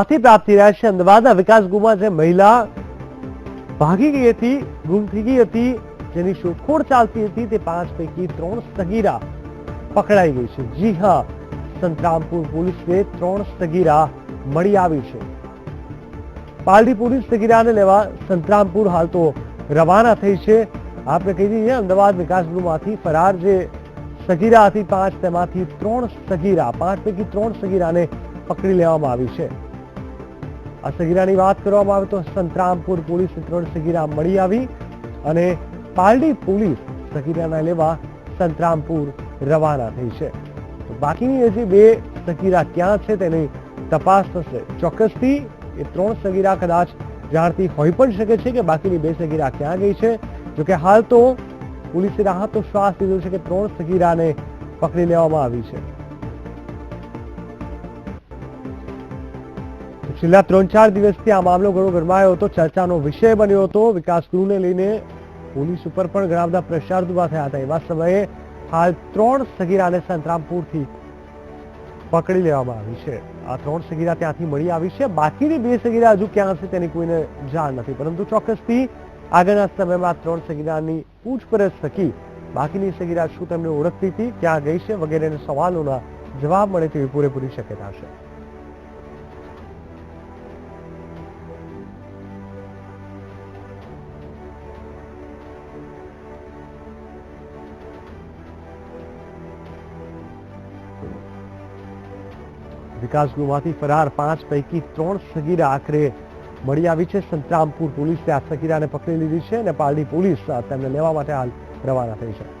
આથી પ્રાપ્ત થઈ રહ્યા છે અમદાવાદના વિકાસગૃહમાં જે મહિલા ભાગી ગઈ હતી, ગુમ થઈ ગઈ હતી, જેની શોધખોળ ચાલતી હતી, તે 5 પૈકી 3 સગીરા પકડાઈ ગઈ છે. જી હા, સંતરામપુર પોલીસને 3 સગીરા મળી આવી છે. પાલડી પોલીસ સગીરાને લેવા સંતરામપુર હાલ તો રવાના થઈ છે. આપણે કહી દઈએ, અમદાવાદ વિકાસગૃહમાંથી ફરાર જે સગીરા હતી 5, તેમાંથી 3 સગીરા, 5 પૈકી 3 સગીરાને પકડી લેવામાં આવી છે. આ સગીરાની વાત કરવામાં આવે તો સંતરામપુર પોલીસને 3 સગીરા મળી આવી અને પાલડી પોલીસ સગીરાને લેવા સંતરામપુર રવાના થઈ છે. બાકીની હજી 2 સગીરા ક્યાં છે તેની તપાસ થશે. ચોક્કસથી એ 3 સગીરા કદાચ જાણતી હોઈ પણ શકે છે કે બાકીની 2 સગીરા ક્યાં ગઈ છે. જોકે હાલ તો પોલીસે રાહતનો શ્વાસ લીધો છે કે 3 સગીરાને પકડી લેવામાં આવી છે. છેલ્લા 3-4 દિવસથી આ મામલો ઘણો ગરમાયો હતો, ચર્ચાનો વિષય બન્યો હતો. વિકાસગૃહને લઈને પોલીસ ઉપર પણ ઘણા બધા પ્રેશર ઉભા થયા હતા. એવા સમયે હાલ 3 સગીરાને સંતરામપુરથી પકડી લેવામાં આવી છે. આ 3 સગીરા ત્યાંથી મળી આવી છે. બાકીની 2 સગીરા હજુ ક્યાં છે તેની કોઈને જાણ નથી, પરંતુ ચોક્કસથી આગળના સમયમાં 3 સગીરાની પૂછપરછ થકી બાકીની સગીરા શું તેમને ઓળખતી હતી, ક્યાં ગઈ છે વગેરેના સવાલોના જવાબ મળે તેવી પૂરેપૂરી શક્યતા છે. વિકાસગૃહમાંથી ફરાર 5 પૈકી 3 સગીરા આખરે મળી આવી છે. સંતરામપુર પોલીસે આ સગીરાને પકડી લીધી છે અને પાલડી પોલીસ તેમને લેવા માટે હાલ રવાના થઈ છે.